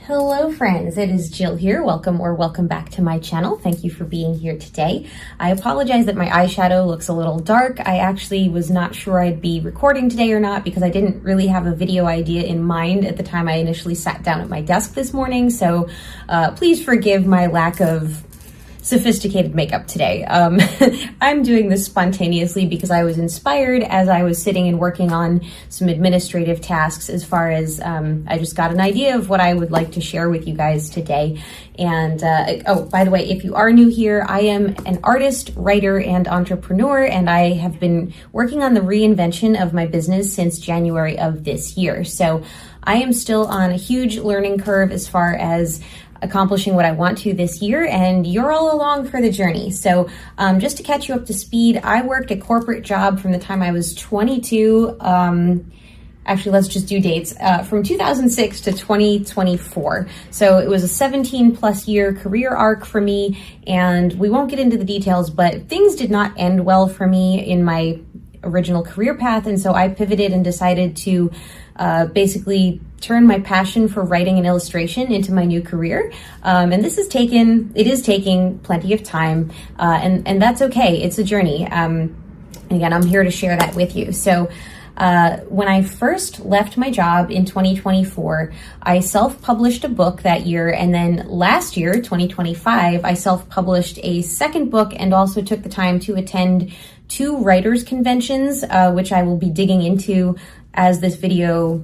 Hello friends, it is Jill here. Welcome back to my channel. Thank you for being here today. I apologize that my eyeshadow looks a little dark. I actually was not sure I'd be recording today or not because I didn't really have a video idea in mind at the time I initially sat down at my desk this morning. So please forgive my lack of sophisticated makeup today. I'm doing this spontaneously because I was inspired as I was sitting and working on some administrative tasks as far as I just got an idea of what I would like to share with you guys today. And oh, by the way, if you are new here, I am an artist, writer, and entrepreneur, and I have been working on the reinvention of my business since January of this year. So I am still on a huge learning curve as far as accomplishing what I want to this year, and you're all along for the journey. So just to catch you up to speed, I worked a corporate job from the time I was 22, actually let's just do dates, from 2006 to 2024. So it was a 17 plus year career arc for me, and we won't get into the details, but things did not end well for me in my original career path, and so I pivoted and decided to basically turn my passion for writing and illustration into my new career. And it is taking plenty of time, and that's okay. It's a journey. And again, I'm here to share that with you. So when I first left my job in 2024, I self-published a book that year. And then last year, 2025, I self-published a second book and also took the time to attend 2 writers' conventions, which I will be digging into as this video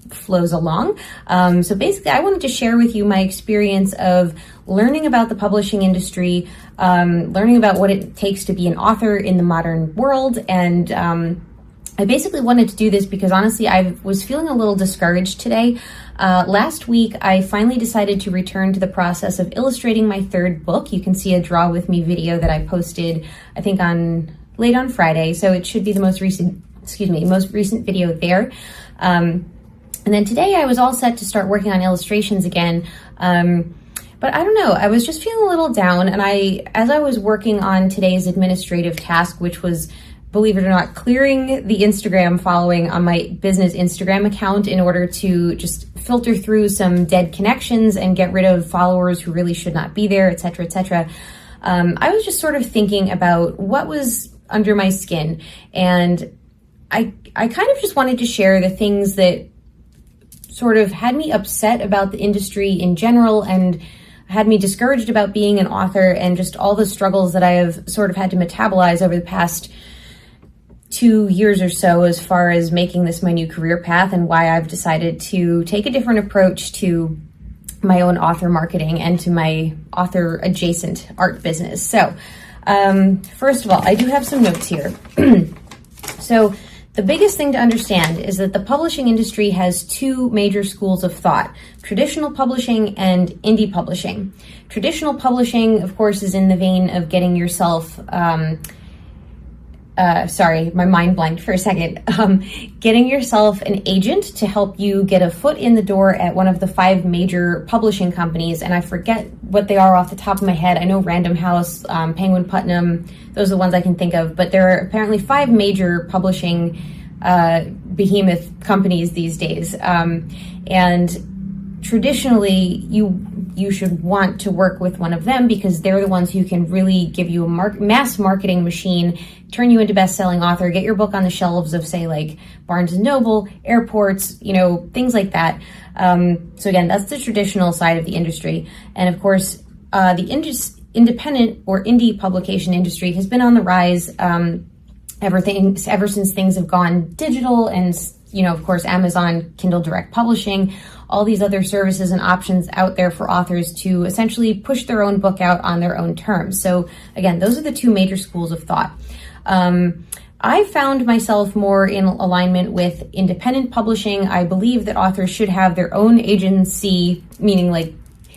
flows along. So basically, I wanted to share with you my experience of learning about the publishing industry, learning about what it takes to be an author in the modern world. And I basically wanted to do this because honestly, I was feeling a little discouraged today. Last week, I finally decided to return to the process of illustrating my 3rd book. You can see a Draw With Me video that I posted, I think late on Friday. So it should be the most recent video there. And then today I was all set to start working on illustrations again. But I don't know, I was just feeling a little down. And as I was working on today's administrative task, which was, believe it or not, clearing the Instagram following on my business Instagram account in order to just filter through some dead connections and get rid of followers who really should not be there, et cetera, et cetera. I was just sort of thinking about what was under my skin. And I kind of just wanted to share the things that sort of had me upset about the industry in general and had me discouraged about being an author, and just all the struggles that I have sort of had to metabolize over the past 2 years or so as far as making this my new career path, and why I've decided to take a different approach to my own author marketing and to my author adjacent art business. So first of all, I do have some notes here. So the biggest thing to understand is that the publishing industry has 2 major schools of thought: traditional publishing and indie publishing. Traditional publishing, of course, is in the vein of getting yourself, sorry, my mind blanked for a second, getting yourself an agent to help you get a foot in the door at one of the 5 major publishing companies. And I forget what they are off the top of my head. I know Random House, Penguin Putnam, those are the ones I can think of, but there are apparently 5 major publishing behemoth companies these days. And traditionally, you should want to work with one of them because they're the ones who can really give you a mass marketing machine, turn you into best-selling author, get your book on the shelves of, say, like Barnes & Noble, airports, things like that. So again, that's the traditional side of the industry. And of course, the independent or indie publication industry has been on the rise ever since things have gone digital, and of course, Amazon, Kindle Direct Publishing, all these other services and options out there for authors to essentially push their own book out on their own terms. So again, those are the 2 major schools of thought. I found myself more in alignment with independent publishing. I believe that authors should have their own agency, meaning like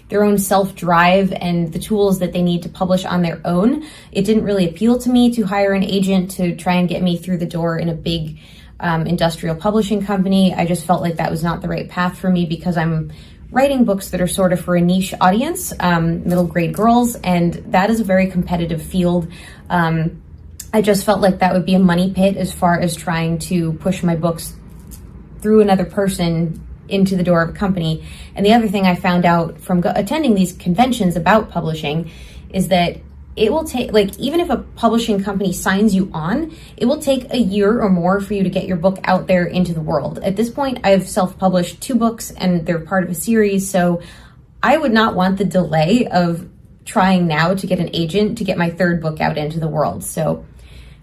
their own self-drive and the tools that they need to publish on their own. It didn't really appeal to me to hire an agent to try and get me through the door in a big industrial publishing company. I just felt like that was not the right path for me because I'm writing books that are sort of for a niche audience, middle grade girls, and that is a very competitive field. I just felt like that would be a money pit as far as trying to push my books through another person into the door of a company. And the other thing I found out from attending these conventions about publishing is that it will take, like, even if a publishing company signs you on, it will take a year or more for you to get your book out there into the world. At this point, I've self-published 2 books and they're part of a series, so I would not want the delay of trying now to get an agent to get my 3rd book out into the world. So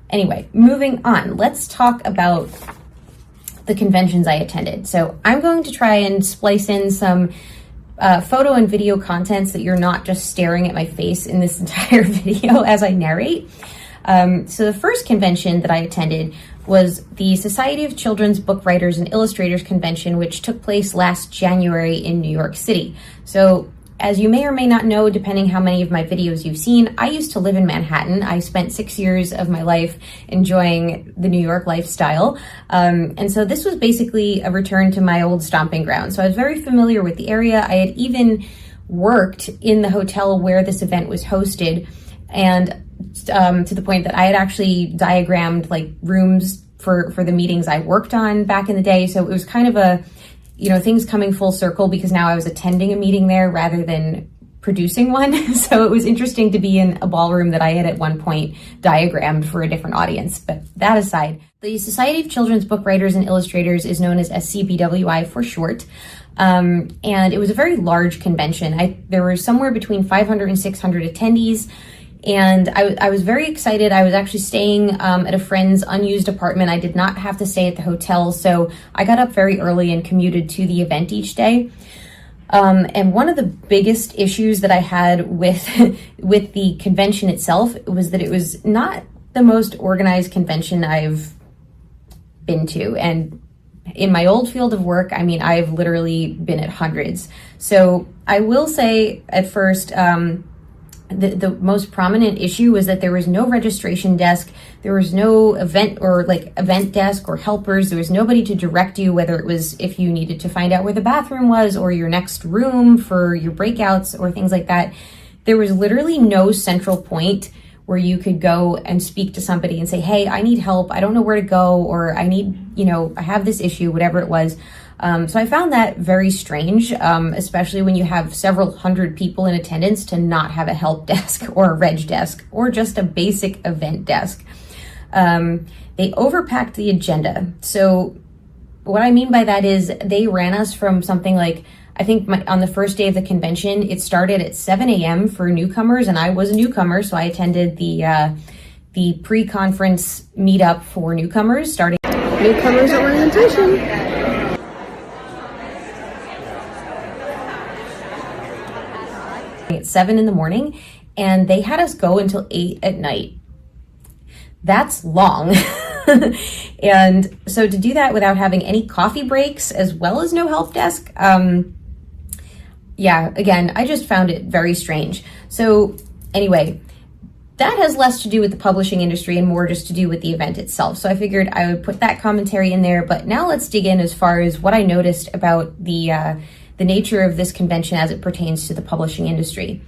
anyway, moving on, let's talk about the conventions I attended. So I'm going to try and splice in some photo and video content so that you're not just staring at my face in this entire video as I narrate. So the first convention that I attended was the Society of Children's Book Writers and Illustrators Convention, which took place last January in New York City. So as you may or may not know, depending how many of my videos you've seen, I used to live in Manhattan. I spent 6 years of my life enjoying the New York lifestyle. And so this was basically a return to my old stomping ground. So I was very familiar with the area. I had even worked in the hotel where this event was hosted, and to the point that I had actually diagrammed like rooms for the meetings I worked on back in the day. So it was kind of a, you know, things coming full circle because now I was attending a meeting there rather than producing one. So it was interesting to be in a ballroom that I had at one point diagrammed for a different audience. But that aside, the Society of Children's Book Writers and Illustrators is known as SCBWI for short. And it was a very large convention. There were somewhere between 500 and 600 attendees. And I was very excited. I was actually staying at a friend's unused apartment. I did not have to stay at the hotel, so I got up very early and commuted to the event each day. And one of the biggest issues that I had with the convention itself was that it was not the most organized convention I've been to. And in my old field of work, I mean, I've literally been at hundreds. So I will say at first, the most prominent issue was that there was no registration desk, there was no event desk or helpers, there was nobody to direct you, whether it was if you needed to find out where the bathroom was or your next room for your breakouts or things like that. There was literally no central point where you could go and speak to somebody and say, hey, I need help, I don't know where to go, or I need, I have this issue, whatever it was. So I found that very strange, especially when you have several hundred people in attendance, to not have a help desk or a reg desk or just a basic event desk. They overpacked the agenda. So what I mean by that is they ran us from something like, I think on the first day of the convention, it started at 7 a.m. for newcomers, and I was a newcomer, so I attended the pre-conference meetup for newcomers, starting newcomers orientation. At 7 in the morning, and they had us go until 8 at night. That's long. And so to do that without having any coffee breaks as well as no help desk, again, I just found it very strange. So anyway, that has less to do with the publishing industry and more just to do with the event itself. So I figured I would put that commentary in there, but now let's dig in as far as what I noticed about the nature of this convention as it pertains to the publishing industry.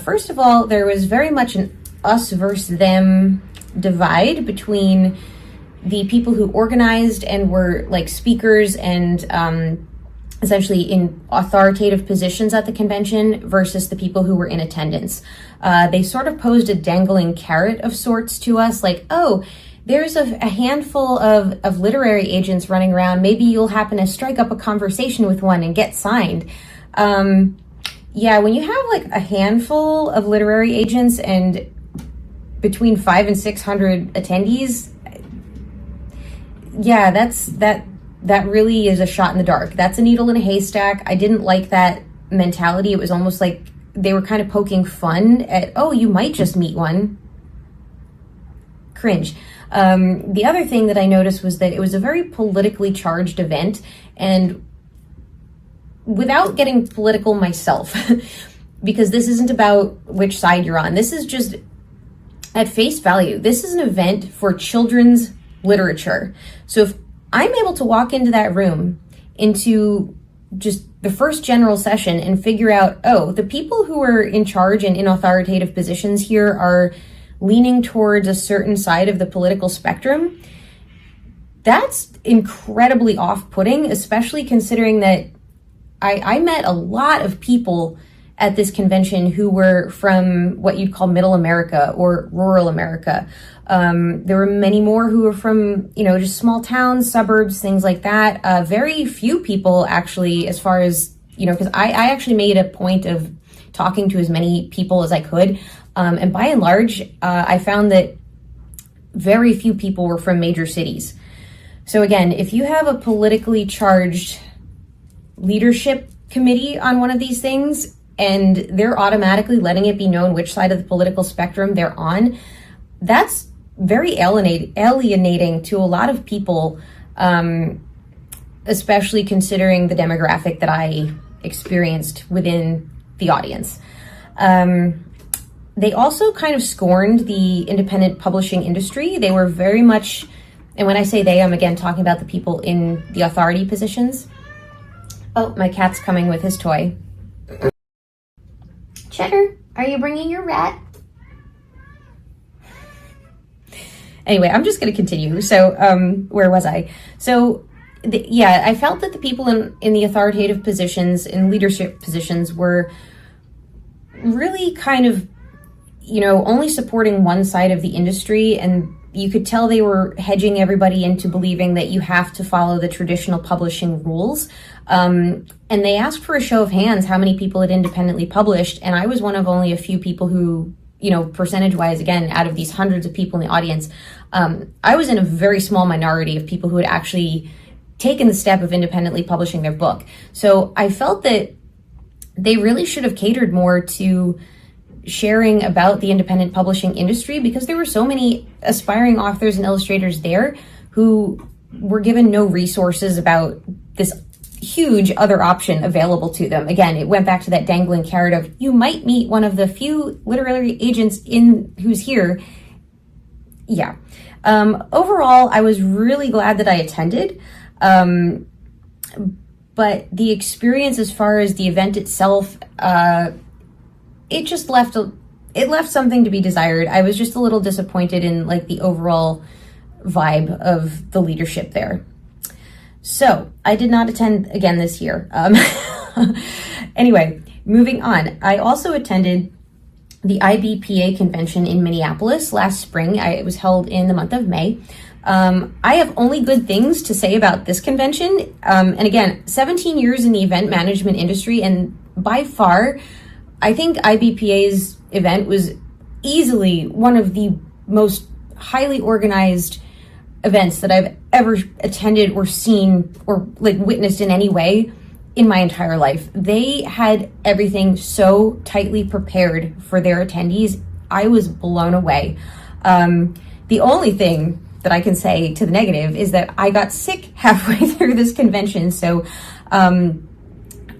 First of all, there was very much an us versus them divide between the people who organized and were like speakers and essentially in authoritative positions at the convention versus the people who were in attendance. They sort of posed a dangling carrot of sorts to us, like, oh, there's a handful of literary agents running around. Maybe you'll happen to strike up a conversation with one and get signed. Yeah, when you have like a handful of literary agents and between 500 and 600 attendees, yeah, that really is a shot in the dark. That's a needle in a haystack. I didn't like that mentality. It was almost like they were kind of poking fun at, oh, you might just meet one. Cringe. The other thing that I noticed was that it was a very politically charged event, and without getting political myself, because this isn't about which side you're on. This is just at face value. This is an event for children's literature. So if I'm able to walk into that room, into just the first general session and figure out, oh, the people who are in charge and in authoritative positions here are leaning towards a certain side of the political spectrum, that's incredibly off-putting, especially considering that I met a lot of people at this convention who were from what you'd call middle America or rural America. There were many more who were from, just small towns, suburbs, things like that. Very few people actually, as far as, because I actually made a point of talking to as many people as I could. And by and large, I found that very few people were from major cities. So again, if you have a politically charged leadership committee on one of these things, and they're automatically letting it be known which side of the political spectrum they're on, that's very alienating to a lot of people, especially considering the demographic that I experienced within the audience. They also kind of scorned the independent publishing industry. They were very much, and when I say they, I'm again talking about the people in the authority positions. Oh, my cat's coming with his toy. Cheddar, are you bringing your rat? Anyway, I'm just going to continue. So, where was I? So, I felt that the people in the authoritative positions, in leadership positions, were really kind of, only supporting one side of the industry, and you could tell they were hedging everybody into believing that you have to follow the traditional publishing rules. And they asked for a show of hands how many people had independently published, and I was one of only a few people who, percentage-wise, again, out of these hundreds of people in the audience, I was in a very small minority of people who had actually taken the step of independently publishing their book. So I felt that they really should have catered more to sharing about the independent publishing industry, because there were so many aspiring authors and illustrators there who were given no resources about this huge other option available to them. Again, it went back to that dangling carrot of, you might meet one of the few literary agents who's here. Yeah. Overall, I was really glad that I attended. But the experience as far as the event itself, it just left something to be desired. I was just a little disappointed in the overall vibe of the leadership there. So I did not attend again this year. Anyway, moving on. I also attended the IBPA convention in Minneapolis last spring. It was held in the month of May. I have only good things to say about this convention. And again, 17 years in the event management industry, and by far, I think IBPA's event was easily one of the most highly organized events that I've ever attended or seen or witnessed in any way in my entire life. They had everything so tightly prepared for their attendees. I was blown away. The only thing that I can say to the negative is that I got sick halfway through this convention. So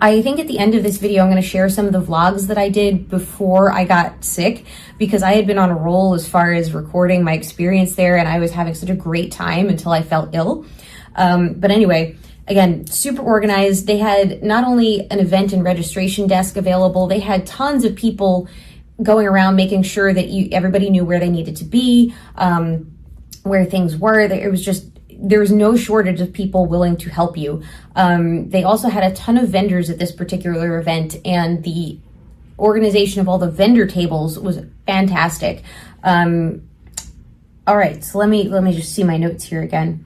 I think at the end of this video, I'm going to share some of the vlogs that I did before I got sick, because I had been on a roll as far as recording my experience there, and I was having such a great time until I felt ill. But anyway, again, super organized. They had not only an event and registration desk available, they had tons of people going around making sure that everybody knew where they needed to be, where things were. There was no shortage of people willing to help you. They also had a ton of vendors at this particular event, and the organization of all the vendor tables was fantastic. All right, so let me just see my notes here again.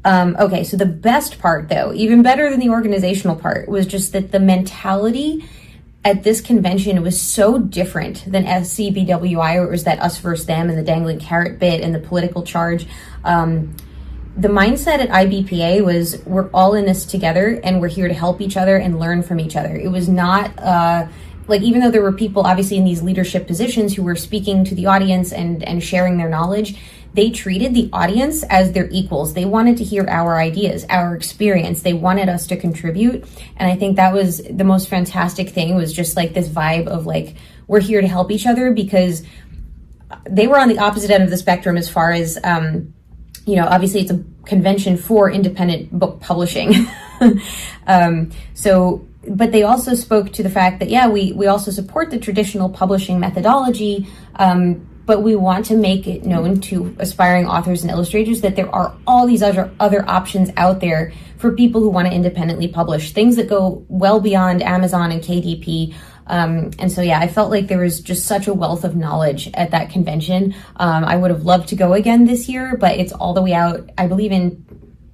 Okay, so the best part, though, even better than the organizational part, was just that the mentality at this convention was so different than SCBWI, where it was that us versus them and the dangling carrot bit and the political charge. The mindset at IBPA was, we're all in this together and we're here to help each other and learn from each other. It was not even though there were people obviously in these leadership positions who were speaking to the audience and sharing their knowledge, they treated the audience as their equals. They wanted to hear our ideas, our experience. They wanted us to contribute. And I think that was the most fantastic thing, was just this vibe of we're here to help each other, because they were on the opposite end of the spectrum as far as, obviously it's a convention for independent book publishing. But they also spoke to the fact that, we also support the traditional publishing methodology, but we want to make it known to aspiring authors and illustrators that there are all these other options out there for people who want to independently publish, things that go well beyond Amazon and KDP. And so, yeah, I felt like there was just such a wealth of knowledge at that convention. I would have loved to go again this year, but it's all the way out, I believe, in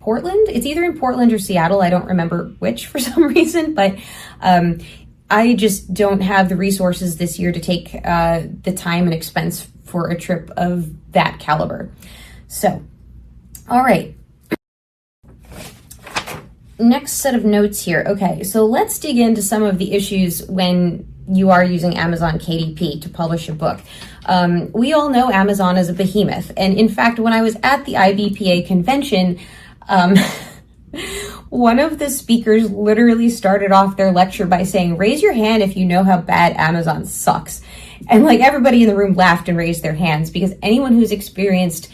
Portland. It's either in Portland or Seattle. I don't remember which for some reason, but I just don't have the resources this year to take the time and expense for a trip of that caliber. So, all right. Next set of notes here. Okay, so let's dig into some of the issues when you are using Amazon KDP to publish a book. We all know Amazon is a behemoth. And in fact, when I was at the IBPA convention, one of the speakers literally started off their lecture by saying, raise your hand if you know how bad Amazon sucks. And like everybody in the room laughed and raised their hands, because anyone who's experienced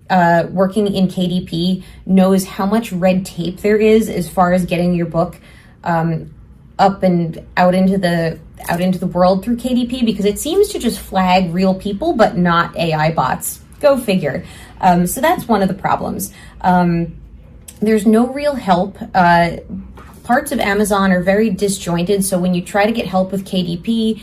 working in KDP knows how much red tape there is as far as getting your book up and out into the world through KDP, because it seems to just flag real people but not AI bots. Go figure. So that's one of the problems. There's no real help. Parts of Amazon are very disjointed, so when you try to get help with KDP,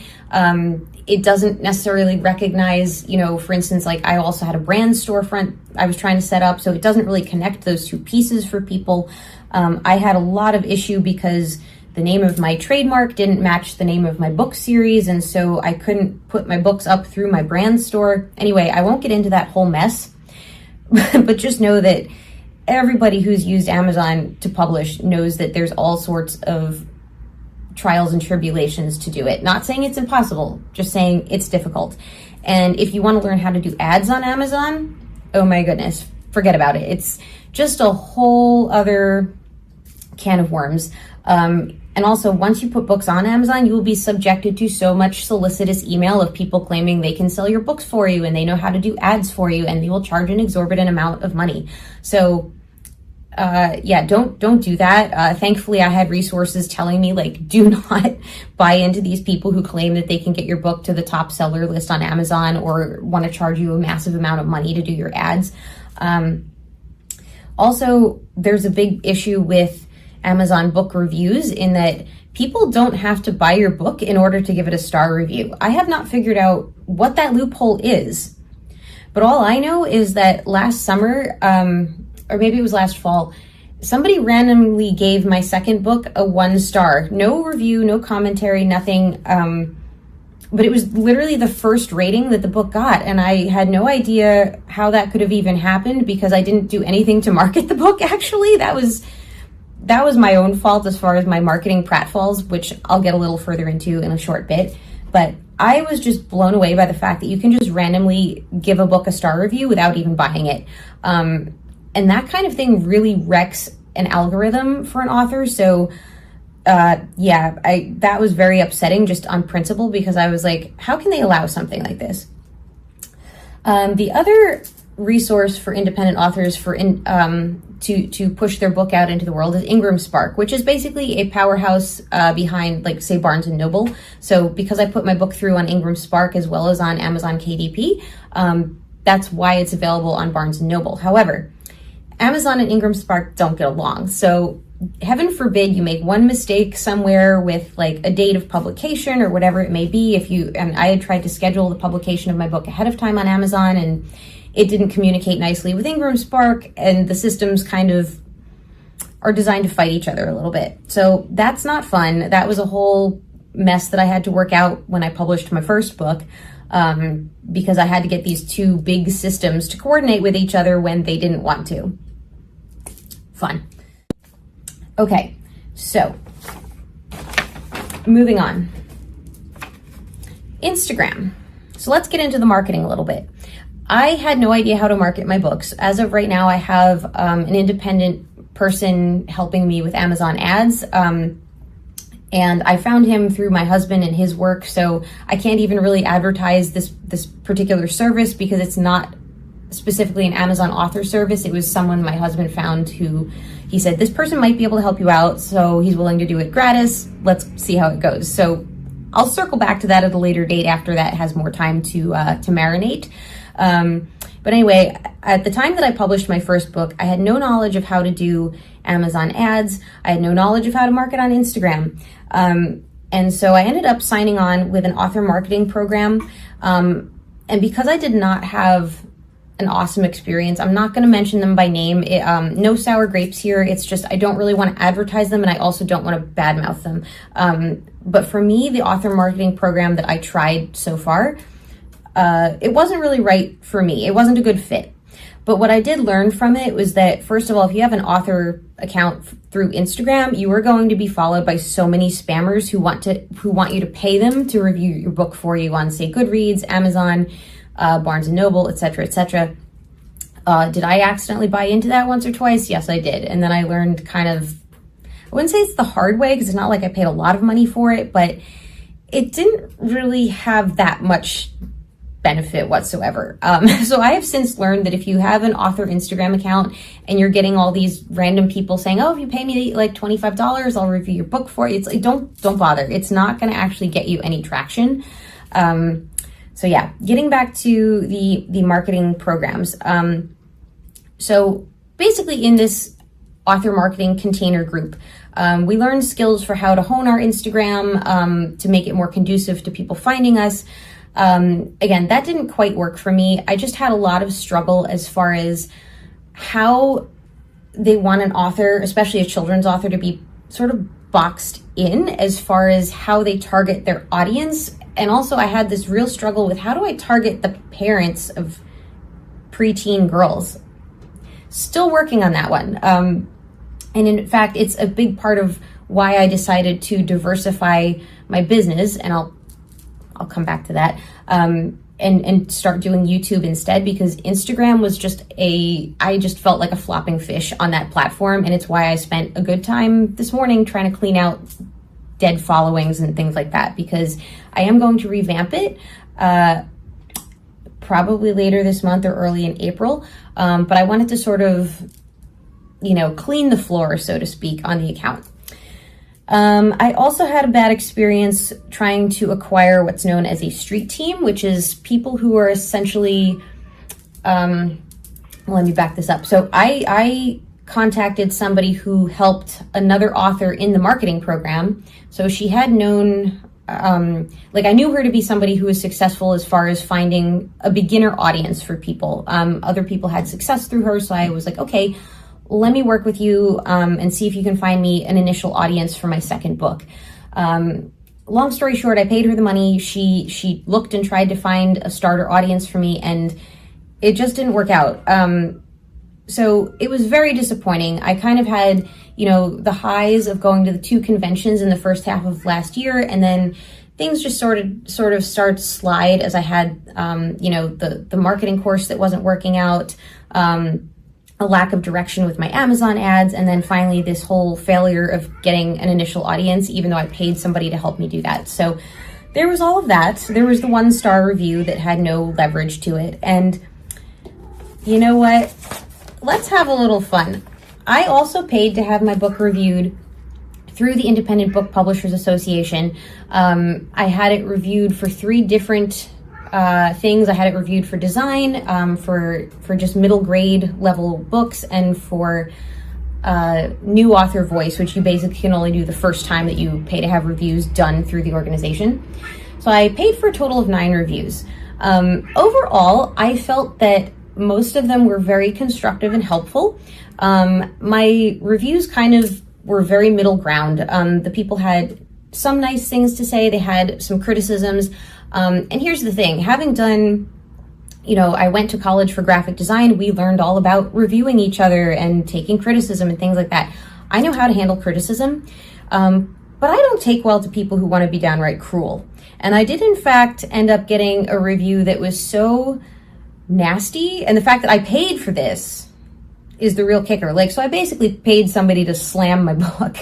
it doesn't necessarily recognize, you know, for instance, like I also had a brand storefront I was trying to set up, so it doesn't really connect those two pieces for people. I had a lot of issue because the name of my trademark didn't match the name of my book series, and so I couldn't put my books up through my brand store. Anyway, I won't get into that whole mess, but just know that everybody who's used Amazon to publish knows that there's all sorts of trials and tribulations to do it. Not saying it's impossible, just saying it's difficult. And if you want to learn how to do ads on Amazon, oh my goodness, forget about it. It's just a whole other can of worms. And also, once you put books on Amazon, you will be subjected to so much solicitous email of people claiming they can sell your books for you and they know how to do ads for you and they will charge an exorbitant amount of money. So yeah, don't do that. Thankfully, I had resources telling me, like, do not buy into these people who claim that they can get your book to the top seller list on Amazon or want to charge you a massive amount of money to do your ads. Also, there's a big issue with Amazon book reviews in that people don't have to buy your book in order to give it a star review. I have not figured out what that loophole is, but all I know is that last summer, or maybe it was last fall, somebody randomly gave my second book a 1 star. No review, no commentary, nothing. But it was literally the first rating that the book got. And I had no idea how that could have even happened because I didn't do anything to market the book, actually. That was my own fault as far as my marketing pratfalls, which I'll get a little further into in a short bit. But I was just blown away by the fact that you can just randomly give a book a star review without even buying it. And that kind of thing really wrecks an algorithm for an author. So yeah, that was very upsetting just on principle, because I was like, how can they allow something like this? The other resource for independent authors to push their book out into the world is Ingram Spark, which is basically a powerhouse behind, like, say, Barnes & Noble. So because I put my book through on Ingram Spark as well as on Amazon KDP, that's why it's available on Barnes & Noble. However, Amazon and Ingram Spark don't get along. So heaven forbid you make one mistake somewhere with, like, a date of publication or whatever it may be. And I had tried to schedule the publication of my book ahead of time on Amazon, and it didn't communicate nicely with Ingram Spark, and the systems kind of are designed to fight each other a little bit. So that's not fun. That was a whole mess that I had to work out when I published my first book, because I had to get these two big systems to coordinate with each other when they didn't want to. Fun. Okay, so moving on. Instagram. So let's get into the marketing a little bit. I had no idea how to market my books. As of right now, I have an independent person helping me with Amazon ads. And I found him through my husband and his work. So I can't even really advertise this particular service because it's not specifically an Amazon author service. It was someone my husband found who he said, this person might be able to help you out. So he's willing to do it gratis. Let's see how it goes. So I'll circle back to that at a later date after that has more time to marinate. But anyway, at the time that I published my first book, I had no knowledge of how to do Amazon ads. I had no knowledge of how to market on Instagram. And so I ended up signing on with an author marketing program. And because I did not have an awesome experience, I'm not going to mention them by name. No sour grapes here. It's just I don't really want to advertise them, and I also don't want to badmouth them. But for me, the author marketing program that I tried so far, it wasn't really right for me. It wasn't a good fit. But what I did learn from it was that, first of all, if you have an author account through Instagram, you are going to be followed by so many spammers who want you to pay them to review your book for you on, say, Goodreads, Amazon, Barnes & Noble, etc., etc. Did I accidentally buy into that once or twice? Yes, I did. And then I learned kind of, I wouldn't say it's the hard way because it's not like I paid a lot of money for it, but it didn't really have that much benefit whatsoever. So I have since learned that if you have an author Instagram account and you're getting all these random people saying, oh, if you pay me like $25, I'll review your book for you. It's like, don't bother. It's not going to actually get you any traction. So yeah, getting back to the marketing programs. So basically in this author marketing container group, we learned skills for how to hone our Instagram, to make it more conducive to people finding us. Again, that didn't quite work for me. I just had a lot of struggle as far as how they want an author, especially a children's author, to be sort of boxed in as far as how they target their audience. And also I had this real struggle with how do I target the parents of preteen girls? Still working on that one. And in fact, it's a big part of why I decided to diversify my business, and I'll come back to that, and start doing YouTube instead, because Instagram was I just felt like a flopping fish on that platform. And it's why I spent a good time this morning trying to clean out dead followings and things like that, because I am going to revamp it, probably later this month or early in April. But I wanted to sort of, clean the floor, so to speak, on the account. I also had a bad experience trying to acquire what's known as a street team, which is people who are essentially, let me back this up. So I contacted somebody who helped another author in the marketing program. So she had known, I knew her to be somebody who was successful as far as finding a beginner audience for people. Other people had success through her. So I was like, okay, let me work with you and see if you can find me an initial audience for my second book. Long story short, I paid her the money. She looked and tried to find a starter audience for me, and it just didn't work out. So it was very disappointing. I kind of had, the highs of going to the 2 conventions in the first half of last year, and then things just sort of started to slide as I had, the marketing course that wasn't working out, a lack of direction with my Amazon ads, and then finally this whole failure of getting an initial audience, even though I paid somebody to help me do that. So there was all of that. There was the 1-star review that had no leverage to it. And you know what? Let's have a little fun. I also paid to have my book reviewed through the Independent Book Publishers Association. I had it reviewed for 3 different things. I had it reviewed for design, for just middle grade level books, and for new author voice, which you basically can only do the first time that you pay to have reviews done through the organization. So I paid for a total of 9 reviews. Overall, I felt that most of them were very constructive and helpful. My reviews kind of were very middle ground. The people had some nice things to say. They had some criticisms. And here's the thing, having done, I went to college for graphic design. We learned all about reviewing each other and taking criticism and things like that. I know how to handle criticism, but I don't take well to people who want to be downright cruel. And I did, in fact, end up getting a review that was so nasty. And the fact that I paid for this is the real kicker. So I basically paid somebody to slam my book.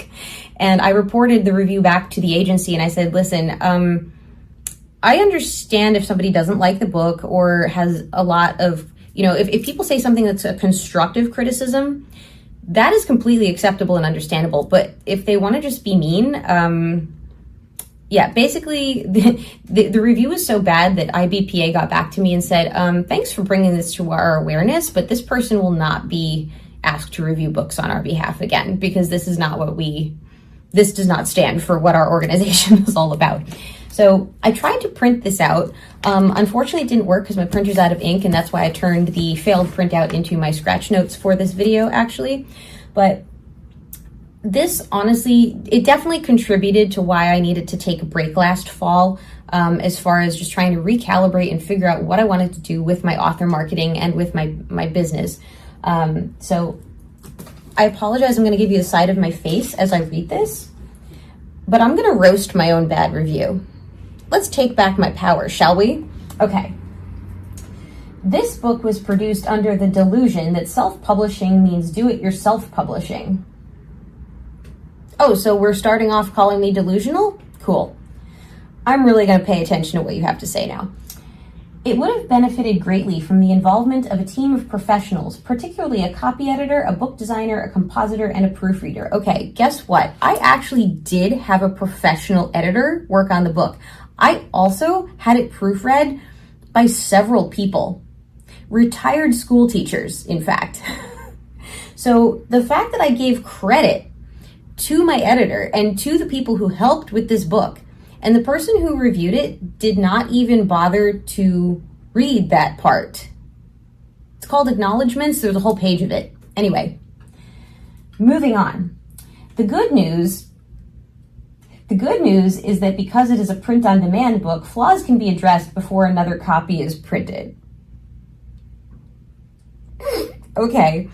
And I reported the review back to the agency, and I said, listen, I understand if somebody doesn't like the book or has a lot of, if people say something that's a constructive criticism, that is completely acceptable and understandable. But if they want to just be mean, yeah, basically the review was so bad that IBPA got back to me and said, thanks for bringing this to our awareness, but this person will not be asked to review books on our behalf again, because this is not this does not stand for what our organization is all about. So I tried to print this out. Unfortunately, it didn't work because my printer's out of ink, and that's why I turned the failed printout into my scratch notes for this video, actually. But this, honestly, it definitely contributed to why I needed to take a break last fall, as far as just trying to recalibrate and figure out what I wanted to do with my author marketing and with my business. So I apologize, I'm going to give you the side of my face as I read this, but I'm going to roast my own bad review. Let's take back my power, shall we? Okay. This book was produced under the delusion that self-publishing means do-it-yourself publishing. Oh, so we're starting off calling me delusional? Cool. I'm really going to pay attention to what you have to say now. It would have benefited greatly from the involvement of a team of professionals, particularly a copy editor, a book designer, a compositor, and a proofreader. Okay, guess what? I actually did have a professional editor work on the book. I also had it proofread by several people. Retired school teachers, in fact. So the fact that I gave credit to my editor and to the people who helped with this book, and the person who reviewed it did not even bother to read that part. It's called acknowledgments. There's a whole page of it. Anyway, moving on. The good news is that because it is a print-on-demand book, flaws can be addressed before another copy is printed. Okay.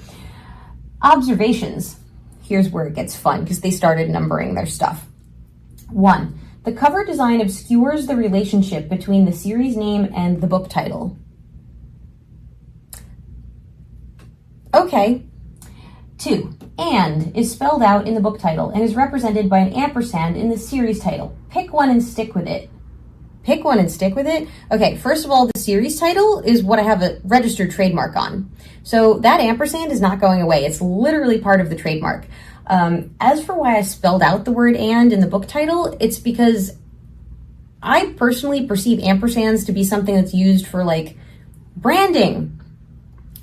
Observations. Here's where it gets fun, because they started numbering their stuff. 1. The cover design obscures the relationship between the series name and the book title. Okay. 2. And is spelled out in the book title and is represented by an ampersand in the series title. Pick one and stick with it. Pick one and stick with it? Okay, first of all, the series title is what I have a registered trademark on. So that ampersand is not going away. It's literally part of the trademark. As for why I spelled out the word and in the book title, it's because I personally perceive ampersands to be something that's used for like branding,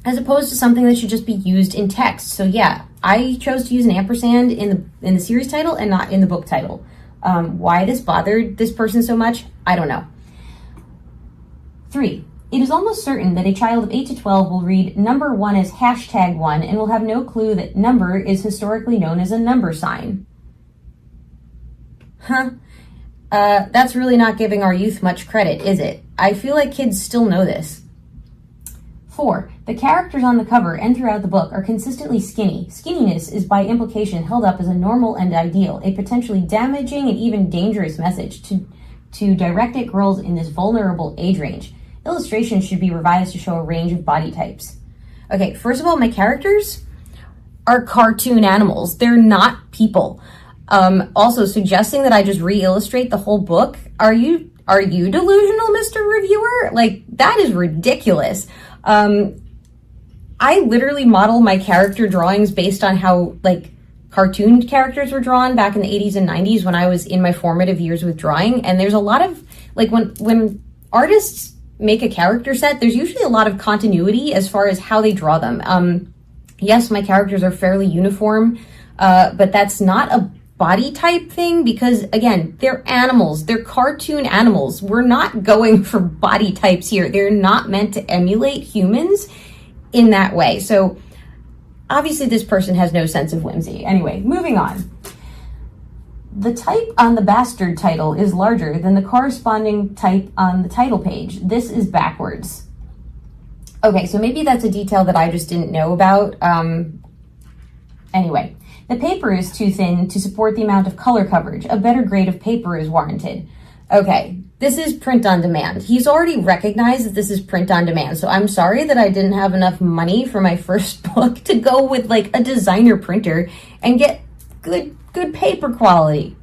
as opposed to something that should just be used in text. So yeah, I chose to use an ampersand in the series title and not in the book title. Why this bothered this person so much, I don't know. 3. It is almost certain that a child of 8 to 12 will read number 1 as #1 and will have no clue that number is historically known as a number sign. Huh? That's really not giving our youth much credit, is it? I feel like kids still know this. 4. The characters on the cover and throughout the book are consistently skinny. Skinniness is by implication held up as a normal and ideal, a potentially damaging and even dangerous message to direct at girls in this vulnerable age range. Illustrations should be revised to show a range of body types. Okay, first of all, my characters are cartoon animals. They're not people. Also, suggesting that I just re-illustrate the whole book, are you delusional, Mr. Reviewer? Like, that is ridiculous. I literally model my character drawings based on how, like, cartoon characters were drawn back in the 80s and 90s when I was in my formative years with drawing. And there's a lot of, like, when artists make a character set, there's usually a lot of continuity as far as how they draw them. Yes, my characters are fairly uniform, but that's not a body type thing because, again, they're animals. They're cartoon animals. We're not going for body types here. They're not meant to emulate humans in that way. So obviously this person has no sense of whimsy. Anyway, moving on. The type on the bastard title is larger than the corresponding type on the title page. This is backwards. Okay, so maybe that's a detail that I just didn't know about. Anyway, the paper is too thin to support the amount of color coverage. A better grade of paper is warranted. Okay, this is print on demand. He's already recognized that this is print on demand, so I'm sorry that I didn't have enough money for my first book to go with like a designer printer and get good paper quality.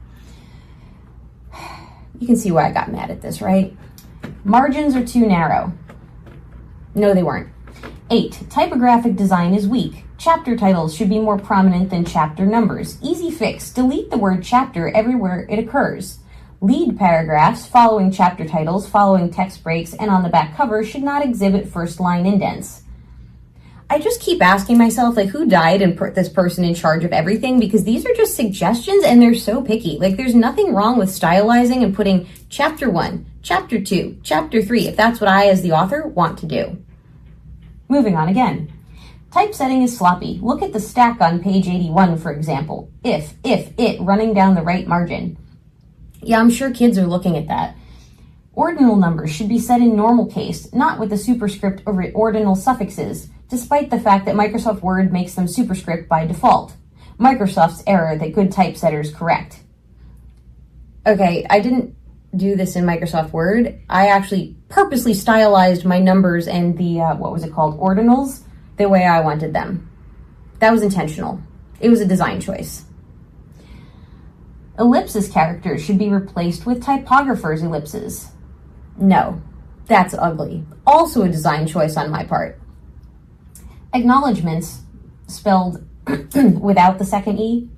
You can see why I got mad at this, right? Margins are too narrow. No, they weren't. 8, typographic design is weak. Chapter titles should be more prominent than chapter numbers. Easy fix, delete the word chapter everywhere it occurs. Lead paragraphs, following chapter titles, following text breaks, and on the back cover should not exhibit first line indents. I just keep asking myself, like, who died and put this person in charge of everything? Because these are just suggestions and they're so picky. Like, there's nothing wrong with stylizing and putting chapter 1, chapter 2, chapter 3, if that's what I, as the author, want to do. Moving on again. Typesetting is sloppy. Look at the stack on page 81, for example. If, it, running down the right margin. Yeah, I'm sure kids are looking at that. Ordinal numbers should be set in normal case, not with the superscript or ordinal suffixes, despite the fact that Microsoft Word makes them superscript by default. Microsoft's error that good typesetters correct. Okay, I didn't do this in Microsoft Word. I actually purposely stylized my numbers and the, ordinals, the way I wanted them. That was intentional. It was a design choice. Ellipsis characters should be replaced with typographers' ellipses. No, that's ugly. Also a design choice on my part. Acknowledgements, spelled without the second E,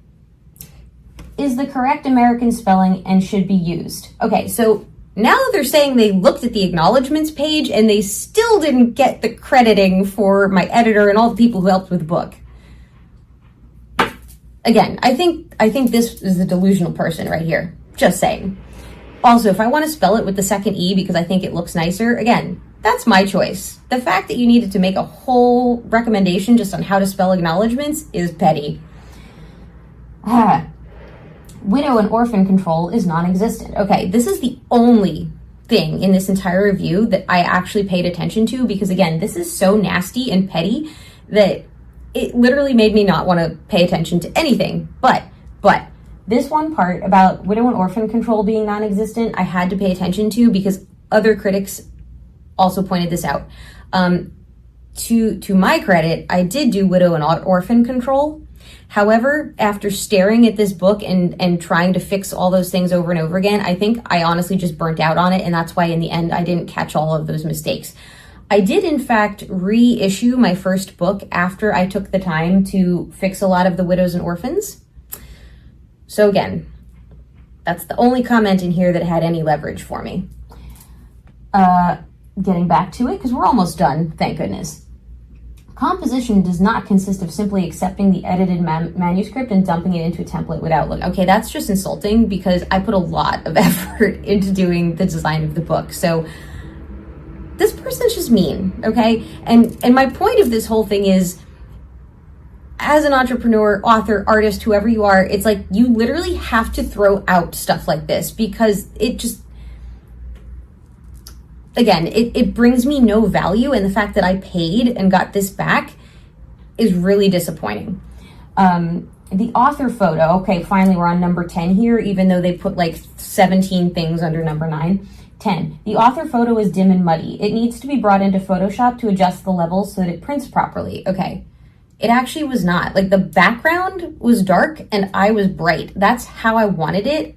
is the correct American spelling and should be used. Okay, so now that they're saying they looked at the acknowledgements page and they still didn't get the crediting for my editor and all the people who helped with the book. Again, I think this is the delusional person right here. Just saying. Also, if I want to spell it with the second E because I think it looks nicer, again, that's my choice. The fact that you needed to make a whole recommendation just on how to spell acknowledgements is petty. Widow and orphan control is non-existent. Okay, this is the only thing in this entire review that I actually paid attention to because, again, this is so nasty and petty that it literally made me not want to pay attention to anything. But this one part about widow and orphan control being non-existent, I had to pay attention to because other critics also pointed this out. To my credit, I did do widow and orphan control. However, after staring at this book and trying to fix all those things over and over again, I think I honestly just burnt out on it, and that's why in the end I didn't catch all of those mistakes. I did, in fact, reissue my first book after I took the time to fix a lot of the widows and orphans. So again, that's the only comment in here that had any leverage for me. Getting back to it, because we're almost done, thank goodness. Composition does not consist of simply accepting the edited manuscript and dumping it into a template without look. Okay, that's just insulting because I put a lot of effort into doing the design of the book. So this person's just mean, okay? And my point of this whole thing is, as an entrepreneur, author, artist, whoever you are, it's like you literally have to throw out stuff like this because it just, again, it brings me no value, and the fact that I paid and got this back is really disappointing. The author photo, okay, finally we're on number 10 here, even though they put like 17 things under number 9. 10. The author photo is dim and muddy. It needs to be brought into Photoshop to adjust the levels so that it prints properly. Okay, it actually was not. Like, the background was dark and I was bright. That's how I wanted it.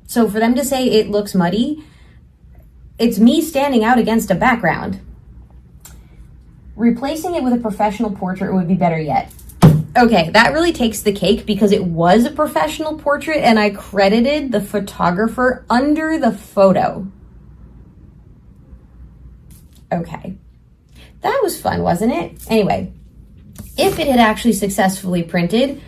So for them to say it looks muddy, it's me standing out against a background. Replacing it with a professional portrait would be better yet. Okay, that really takes the cake because it was a professional portrait and I credited the photographer under the photo. Okay, that was fun, wasn't it? Anyway, if it had actually successfully printed,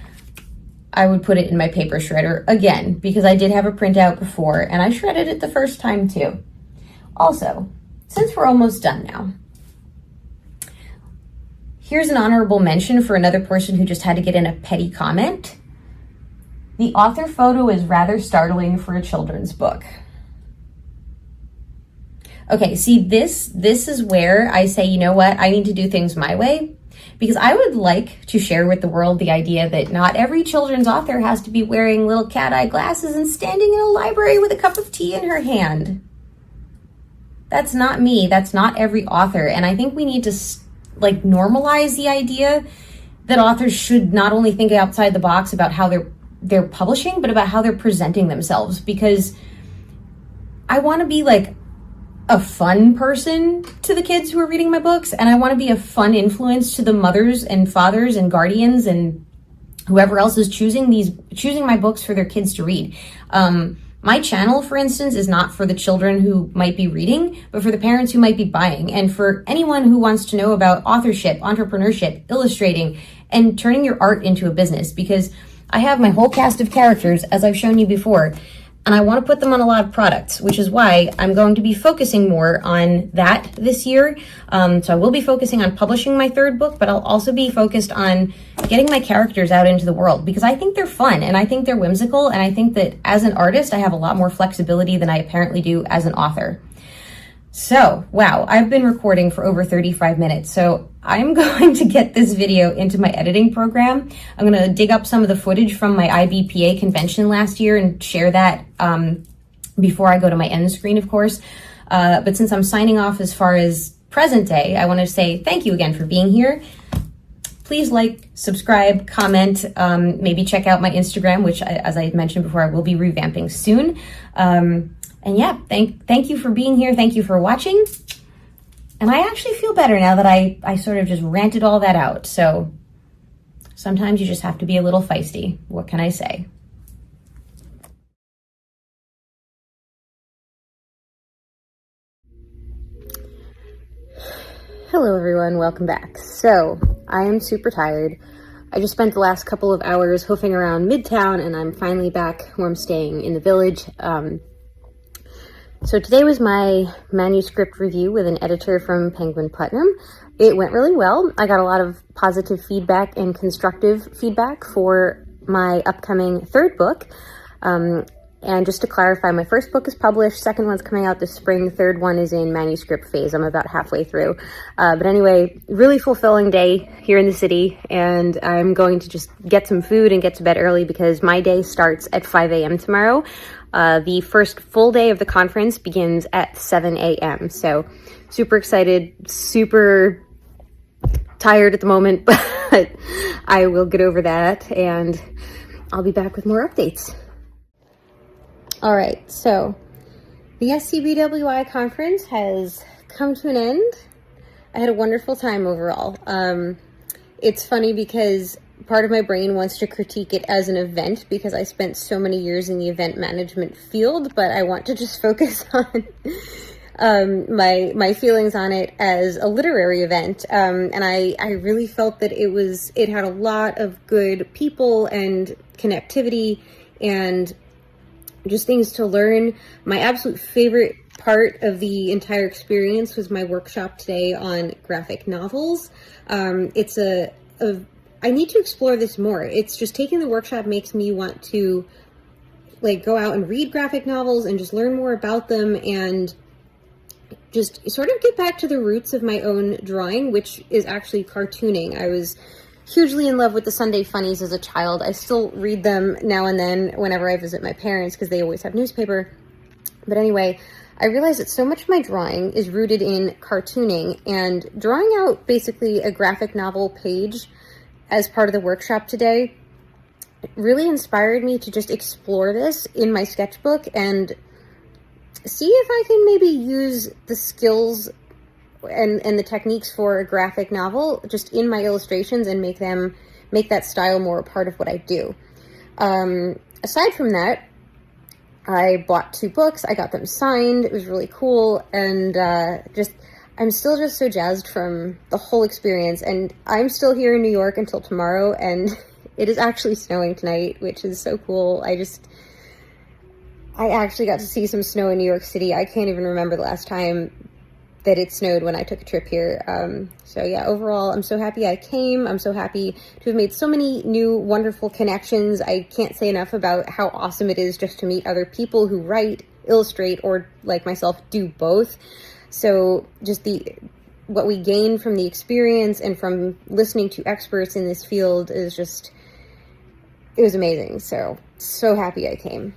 I would put it in my paper shredder again because I did have a printout before and I shredded it the first time too. Also, since we're almost done now, here's an honorable mention for another person who just had to get in a petty comment. The author photo is rather startling for a children's book. Okay, see, this is where I say, you know what, I need to do things my way, because I would like to share with the world the idea that not every children's author has to be wearing little cat eye glasses and standing in a library with a cup of tea in her hand. That's not me. That's not every author. And I think we need to normalize the idea that authors should not only think outside the box about how they're publishing, but about how they're presenting themselves, because I want to be like a fun person to the kids who are reading my books, and I want to be a fun influence to the mothers and fathers and guardians and whoever else is choosing my books for their kids to read. My channel, for instance, is not for the children who might be reading, but for the parents who might be buying, and for anyone who wants to know about authorship, entrepreneurship, illustrating, and turning your art into a business, because I have my whole cast of characters, as I've shown you before, and I want to put them on a lot of products, which is why I'm going to be focusing more on that this year. So I will be focusing on publishing my third book, but I'll also be focused on getting my characters out into the world, because I think they're fun and I think they're whimsical. And I think that as an artist, I have a lot more flexibility than I apparently do as an author. So, wow, I've been recording for over 35 minutes. So I'm going to get this video into my editing program. I'm going to dig up some of the footage from my IBPA convention last year and share that before I go to my end screen, of course. But since I'm signing off as far as present day, I want to say thank you again for being here. Please like, subscribe, comment, maybe check out my Instagram, which, as I mentioned before, I will be revamping soon. And yeah, thank you for being here. Thank you for watching. And I actually feel better now that I sort of just ranted all that out. So sometimes you just have to be a little feisty. What can I say? Hello everyone, welcome back. So I am super tired. I just spent the last couple of hours hoofing around Midtown, and I'm finally back where I'm staying in the Village. So today was my manuscript review with an editor from Penguin Putnam. It went really well. I got a lot of positive feedback and constructive feedback for my upcoming third book. And just to clarify, my first book is published, second one's coming out this spring, third one is in manuscript phase. I'm about halfway through. But anyway, really fulfilling day here in the city, and I'm going to just get some food and get to bed early because my day starts at 5 a.m. tomorrow. The first full day of the conference begins at 7 a.m. So super excited, super tired at the moment, but I will get over that and I'll be back with more updates. All right, so the SCBWI conference has come to an end. I had a wonderful time overall. It's funny because part of my brain wants to critique it as an event because I spent so many years in the event management field, but I want to just focus on my feelings on it as a literary event. And I really felt that it had a lot of good people and connectivity and just things to learn. My absolute favorite part of the entire experience was my workshop today on graphic novels. I need to explore this more. It's just taking the workshop makes me want to go out and read graphic novels and just learn more about them and just sort of get back to the roots of my own drawing, which is actually cartooning. I was hugely in love with the Sunday Funnies as a child. I still read them now and then whenever I visit my parents because they always have newspaper. But anyway, I realized that so much of my drawing is rooted in cartooning, and drawing out basically a graphic novel page as part of the workshop today really inspired me to just explore this in my sketchbook and see if I can maybe use the skills and the techniques for a graphic novel just in my illustrations and make that style more a part of what I do. Aside from that, I bought 2 books. I got them signed. It was really cool, and I'm still just so jazzed from the whole experience, and I'm still here in New York until tomorrow, and it is actually snowing tonight, which is so cool. I actually got to see some snow in New York City. I can't even remember the last time that it snowed when I took a trip here. So yeah, overall, I'm so happy I came. I'm so happy to have made so many new wonderful connections. I can't say enough about how awesome it is just to meet other people who write, illustrate, or like myself, do both. So just what we gain from the experience and from listening to experts in this field is it was amazing. So happy I came.